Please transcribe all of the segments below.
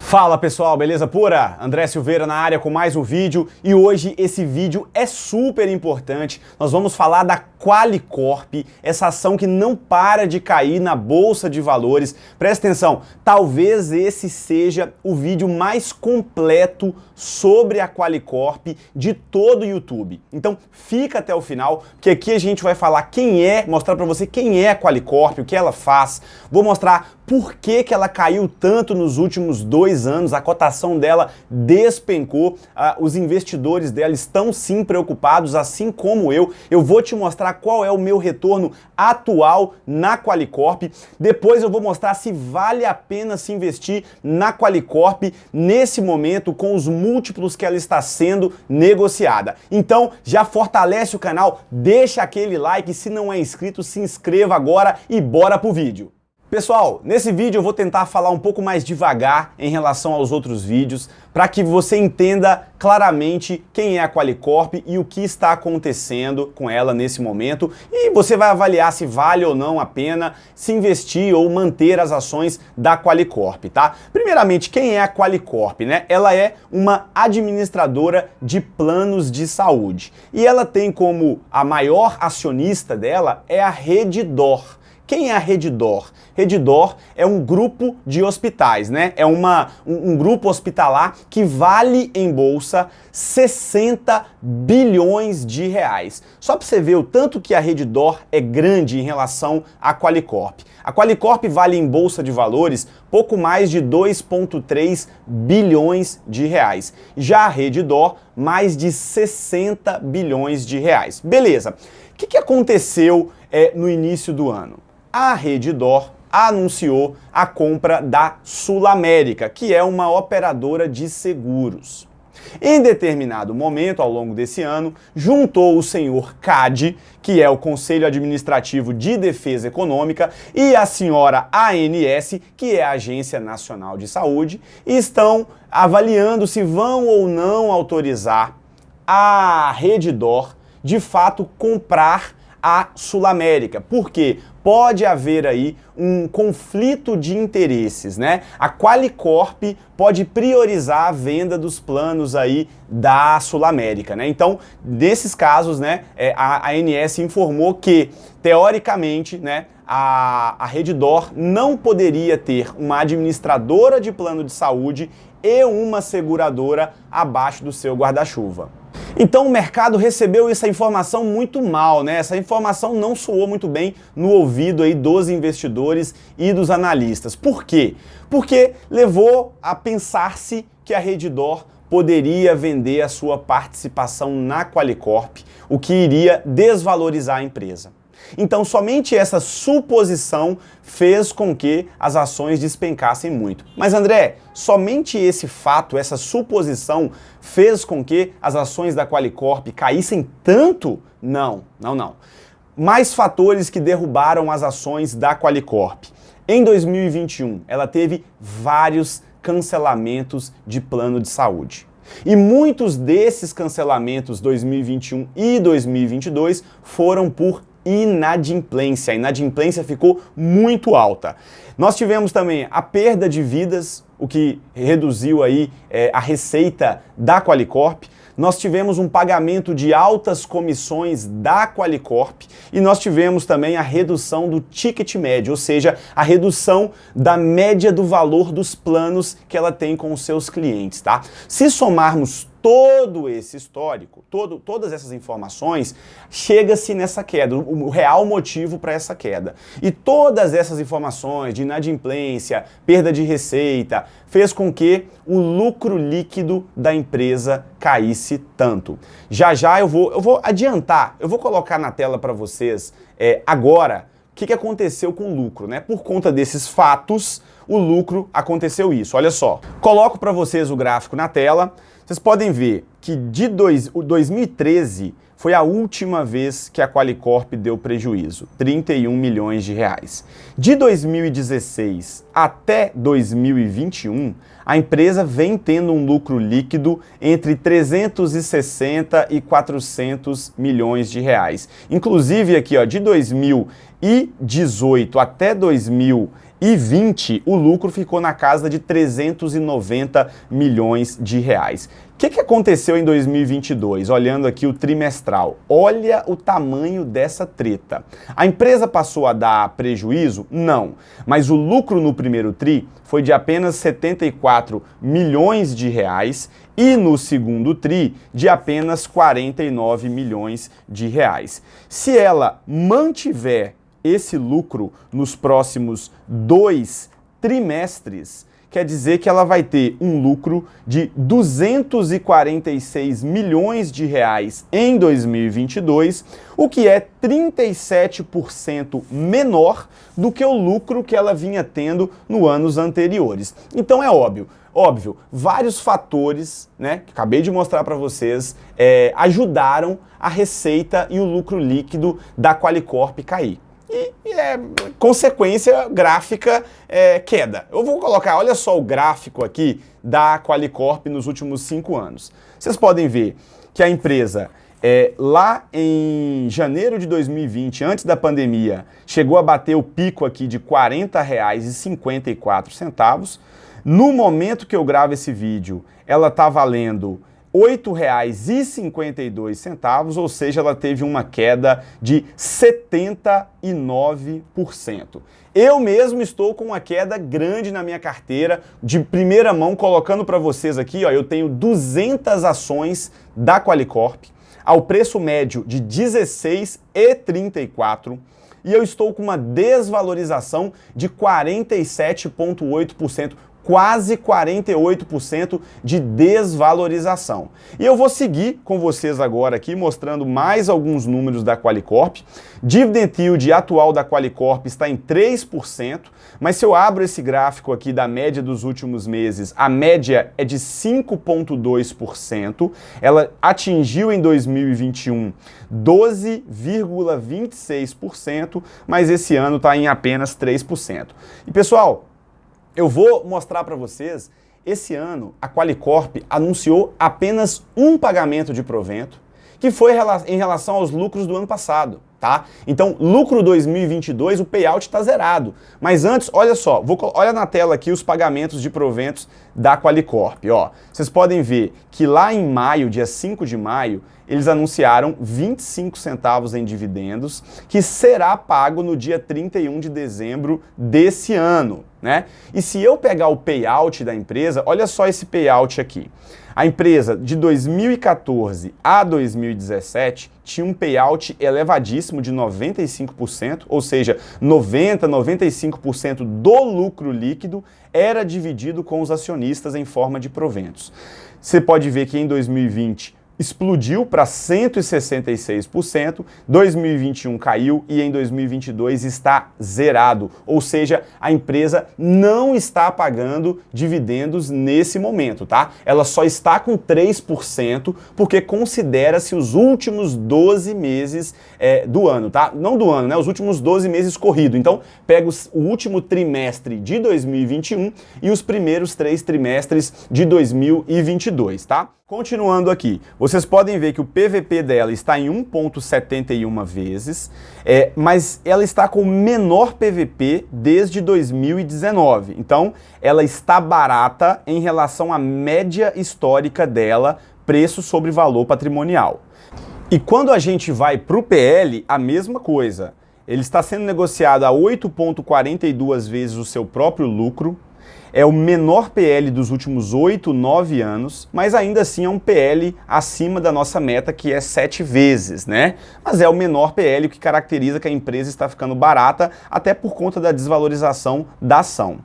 Fala pessoal, beleza pura? André Silveira na área com mais um vídeo e hoje esse vídeo é super importante. Nós vamos falar da Qualicorp, essa ação que não para de cair na Bolsa de Valores. Presta atenção, talvez esse seja o vídeo mais completo sobre a Qualicorp de todo o YouTube. Então fica até o final, que aqui a gente vai falar mostrar pra você quem é a Qualicorp, o que ela faz. Vou mostrar por que ela caiu tanto nos últimos 2 anos, a cotação dela despencou, os investidores dela estão sim preocupados, assim como eu. Eu vou te mostrar qual é o meu retorno atual na Qualicorp. Depois eu vou mostrar se vale a pena se investir na Qualicorp nesse momento com os múltiplos que ela está sendo negociada. Então já fortalece o canal, deixa aquele like, se não é inscrito, se inscreva agora e bora pro vídeo. Pessoal, nesse vídeo eu vou tentar falar um pouco mais devagar em relação aos outros vídeos, para que você entenda claramente quem é a Qualicorp e o que está acontecendo com ela nesse momento, e você vai avaliar se vale ou não a pena se investir ou manter as ações da Qualicorp, tá? Primeiramente, quem é a Qualicorp, né? Ela é uma administradora de planos de saúde, e ela tem como a maior acionista dela é a Redditor. Quem é a Redditor? Redditor é um grupo de hospitais, né? É um grupo hospitalar que vale em bolsa 60 bilhões de reais. Só para você ver o tanto que a Redditor é grande em relação à Qualicorp. A Qualicorp vale em bolsa de valores pouco mais de 2,3 bilhões de reais. Já a Redditor, mais de 60 bilhões de reais. Beleza. O que aconteceu no início do ano? A Redditor anunciou a compra da SulAmérica, que é uma operadora de seguros. Em determinado momento, ao longo desse ano, juntou o senhor CAD, que é o Conselho Administrativo de Defesa Econômica, e a senhora ANS, que é a Agência Nacional de Saúde, e estão avaliando se vão ou não autorizar a Redditor, de fato, comprar a SulAmérica. Por quê? Pode haver aí um conflito de interesses, né? A Qualicorp pode priorizar a venda dos planos aí da SulAmérica, né? Então, nesses casos, né, a ANS informou que, teoricamente, né, a Redditor não poderia ter uma administradora de plano de saúde e uma seguradora abaixo do seu guarda-chuva. Então o mercado recebeu essa informação muito mal, né? Essa informação não soou muito bem no ouvido aí dos investidores e dos analistas. Por quê? Porque levou a pensar-se que a Redditor poderia vender a sua participação na Qualicorp, o que iria desvalorizar a empresa. Então somente essa suposição fez com que as ações despencassem muito. Mas André, somente esse fato, essa suposição fez com que as ações da Qualicorp caíssem tanto? Não. Mais fatores que derrubaram as ações da Qualicorp. Em 2021, ela teve vários cancelamentos de plano de saúde. E muitos desses cancelamentos 2021 e 2022 foram por inadimplência. A inadimplência ficou muito alta. Nós tivemos também a perda de vidas, o que reduziu aí a receita da Qualicorp. Nós tivemos um pagamento de altas comissões da Qualicorp e nós tivemos também a redução do ticket médio, ou seja, a redução da média do valor dos planos que ela tem com os seus clientes, tá? Se somarmos todo esse histórico, todas essas informações, chega-se nessa queda, o real motivo para essa queda. E todas essas informações de inadimplência, perda de receita, fez com que o lucro líquido da empresa caísse tanto. Já eu vou adiantar, eu vou colocar na tela para vocês agora o que aconteceu com o lucro, né? Por conta desses fatos, o lucro aconteceu isso. Olha só, coloco para vocês o gráfico na tela. Vocês podem ver que de 2013 foi a última vez que a Qualicorp deu prejuízo, 31 milhões de reais. De 2016 até 2021, a empresa vem tendo um lucro líquido entre 360 e 400 milhões de reais. Inclusive aqui, ó, de 2018 até 2021, 2020, o lucro ficou na casa de 390 milhões de reais. O que aconteceu em 2022? Olhando aqui o trimestral, olha o tamanho dessa treta. A empresa passou a dar prejuízo? Não. Mas o lucro no primeiro tri foi de apenas 74 milhões de reais e no segundo tri de apenas 49 milhões de reais. Se ela mantiver esse lucro nos próximos 2 trimestres, quer dizer que ela vai ter um lucro de 246 milhões de reais em 2022, o que é 37% menor do que o lucro que ela vinha tendo nos anos anteriores. Então é óbvio, vários fatores, né, que acabei de mostrar para vocês, ajudaram a receita e o lucro líquido da Qualicorp cair. E consequência gráfica queda. Eu vou colocar, olha só o gráfico aqui da Qualicorp nos últimos 5 anos. Vocês podem ver que a empresa, lá em janeiro de 2020, antes da pandemia, chegou a bater o pico aqui de R$ 40,54. No momento que eu gravo esse vídeo, ela está valendo R$ 8,52, ou seja, ela teve uma queda de 79%. Eu mesmo estou com uma queda grande na minha carteira, de primeira mão, colocando para vocês aqui, ó, eu tenho 200 ações da Qualicorp, ao preço médio de R$ 16,34, e eu estou com uma desvalorização de 47,8%. Quase 48% de desvalorização. E eu vou seguir com vocês agora aqui, mostrando mais alguns números da Qualicorp. Dividend yield atual da Qualicorp está em 3%, mas se eu abro esse gráfico aqui da média dos últimos meses, a média é de 5,2%. Ela atingiu em 2021 12,26%, mas esse ano está em apenas 3%. E pessoal, eu vou mostrar para vocês, esse ano a Qualicorp anunciou apenas um pagamento de provento, que foi em relação aos lucros do ano passado, tá? Então, lucro 2022, o payout está zerado. Mas antes, olha só, olha na tela aqui os pagamentos de proventos da Qualicorp, ó. Vocês podem ver que lá em maio, dia 5 de maio, eles anunciaram 25 centavos em dividendos, que será pago no dia 31 de dezembro desse ano, né? E se eu pegar o payout da empresa, olha só esse payout aqui. A empresa de 2014 a 2017 tinha um payout elevadíssimo de 95%, ou seja, 95% do lucro líquido era dividido com os acionistas em forma de proventos. Você pode ver que em 2020 explodiu para 166%, 2021 caiu e em 2022 está zerado. Ou seja, a empresa não está pagando dividendos nesse momento, tá? Ela só está com 3% porque considera-se os últimos 12 meses do ano, tá? Não do ano, né? Os últimos 12 meses corrido. Então, pega o último trimestre de 2021 e os primeiros 3 trimestres de 2022, tá? Continuando aqui, vocês podem ver que o PVP dela está em 1,71 vezes, mas ela está com o menor PVP desde 2019. Então, ela está barata em relação à média histórica dela, preço sobre valor patrimonial. E quando a gente vai para o PL, a mesma coisa. Ele está sendo negociado a 8,42 vezes o seu próprio lucro. É o menor PL dos últimos 8, 9 anos, mas ainda assim é um PL acima da nossa meta, que é 7 vezes, né? Mas é o menor PL, o que caracteriza que a empresa está ficando barata, até por conta da desvalorização da ação.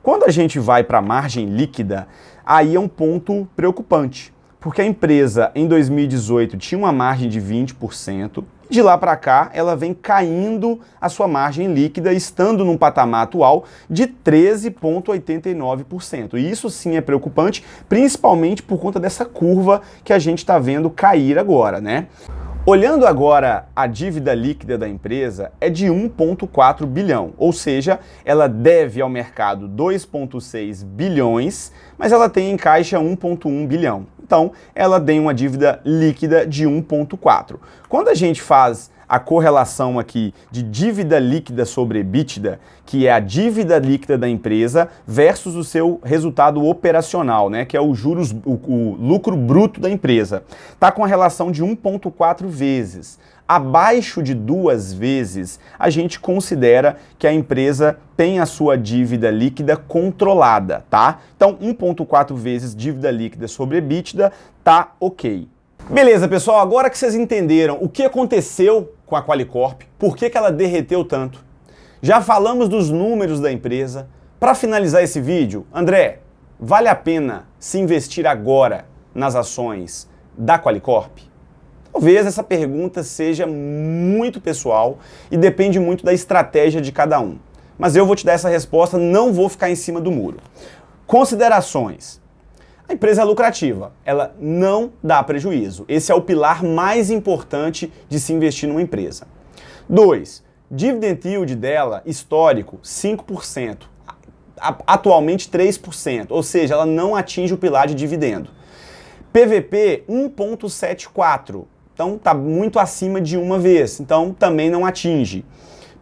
Quando a gente vai para a margem líquida, aí é um ponto preocupante, porque a empresa em 2018 tinha uma margem de 20%, de lá para cá, ela vem caindo a sua margem líquida, estando num patamar atual de 13,89%. E isso sim é preocupante, principalmente por conta dessa curva que a gente está vendo cair agora, né? Olhando agora a dívida líquida da empresa é de 1,4 bilhão, ou seja, ela deve ao mercado 2,6 bilhões, mas ela tem em caixa 1,1 bilhão. Então, ela tem uma dívida líquida de 1,4. Quando a gente faz a correlação aqui de dívida líquida sobre EBITDA, que é a dívida líquida da empresa versus o seu resultado operacional, né, que é o lucro bruto da empresa. Está com a relação de 1,4 vezes. Abaixo de 2 vezes, a gente considera que a empresa tem a sua dívida líquida controlada, tá? Então, 1,4 vezes dívida líquida sobre EBITDA tá ok. Beleza, pessoal, agora que vocês entenderam o que aconteceu com a Qualicorp, por que ela derreteu tanto, já falamos dos números da empresa. Para finalizar esse vídeo, André, vale a pena se investir agora nas ações da Qualicorp? Talvez essa pergunta seja muito pessoal e depende muito da estratégia de cada um. Mas eu vou te dar essa resposta, não vou ficar em cima do muro. Considerações. A empresa é lucrativa, ela não dá prejuízo. Esse é o pilar mais importante de se investir numa empresa. 2. Dividend yield dela, histórico, 5%. Atualmente 3%, ou seja, ela não atinge o pilar de dividendo. PVP 1,74. Então está muito acima de uma vez, então também não atinge.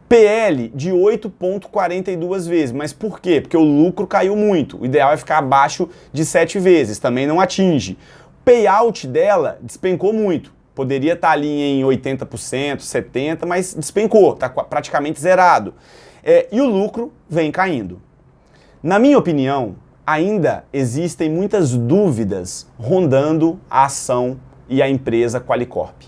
PL de 8,42 vezes, mas por quê? Porque o lucro caiu muito, o ideal é ficar abaixo de 7 vezes, também não atinge. Payout dela despencou muito, poderia estar ali em 80%, 70%, mas despencou, está praticamente zerado. E o lucro vem caindo. Na minha opinião, ainda existem muitas dúvidas rondando a ação e a empresa Qualicorp.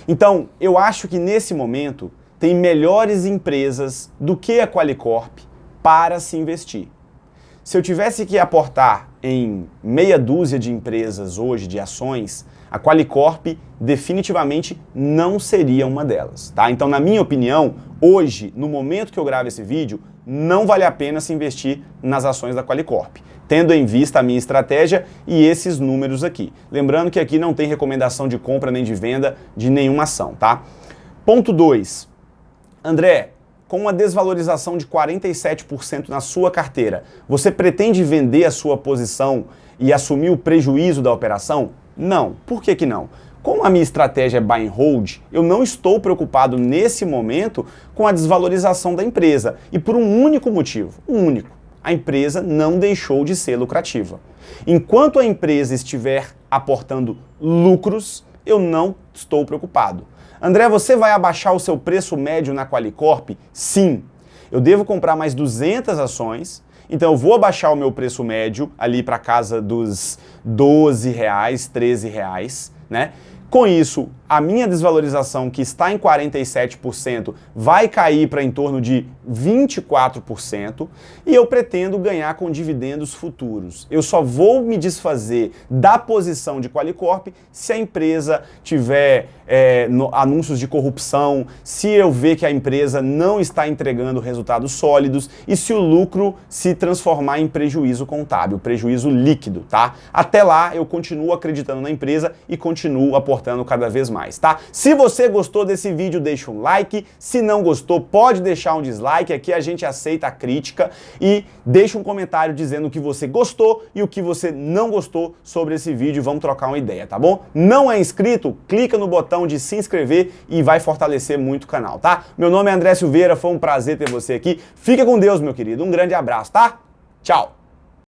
Então, eu acho que nesse momento tem melhores empresas do que a Qualicorp para se investir. Se eu tivesse que aportar em meia dúzia de empresas hoje, de ações, a Qualicorp definitivamente não seria uma delas, tá? Então, na minha opinião, hoje, no momento que eu gravo esse vídeo, não vale a pena se investir nas ações da Qualicorp, tendo em vista a minha estratégia e esses números aqui. Lembrando que aqui não tem recomendação de compra nem de venda de nenhuma ação, tá? Ponto 2. André, com uma desvalorização de 47% na sua carteira, você pretende vender a sua posição e assumir o prejuízo da operação? Não. Por que não? Como a minha estratégia é buy and hold, eu não estou preocupado nesse momento com a desvalorização da empresa. E por um único motivo, um único. A empresa não deixou de ser lucrativa. Enquanto a empresa estiver aportando lucros, eu não estou preocupado. André, você vai abaixar o seu preço médio na Qualicorp? Sim. Eu devo comprar mais 200 ações, então eu vou abaixar o meu preço médio ali para casa dos R$12, R$13, né? Com isso, a minha desvalorização, que está em 47%, vai cair para em torno de 24% e eu pretendo ganhar com dividendos futuros. Eu só vou me desfazer da posição de Qualicorp se a empresa tiver anúncios de corrupção, se eu ver que a empresa não está entregando resultados sólidos e se o lucro se transformar em prejuízo contábil, prejuízo líquido, tá? Até lá, eu continuo acreditando na empresa e continuo aportando cada vez mais, tá? Se você gostou desse vídeo, deixa um like. Se não gostou, pode deixar um dislike. Aqui a gente aceita a crítica e deixa um comentário dizendo o que você gostou e o que você não gostou sobre esse vídeo. Vamos trocar uma ideia, tá bom? Não é inscrito? Clica no botão de se inscrever e vai fortalecer muito o canal, tá? Meu nome é André Silveira, foi um prazer ter você aqui. Fica com Deus, meu querido. Um grande abraço, tá? Tchau!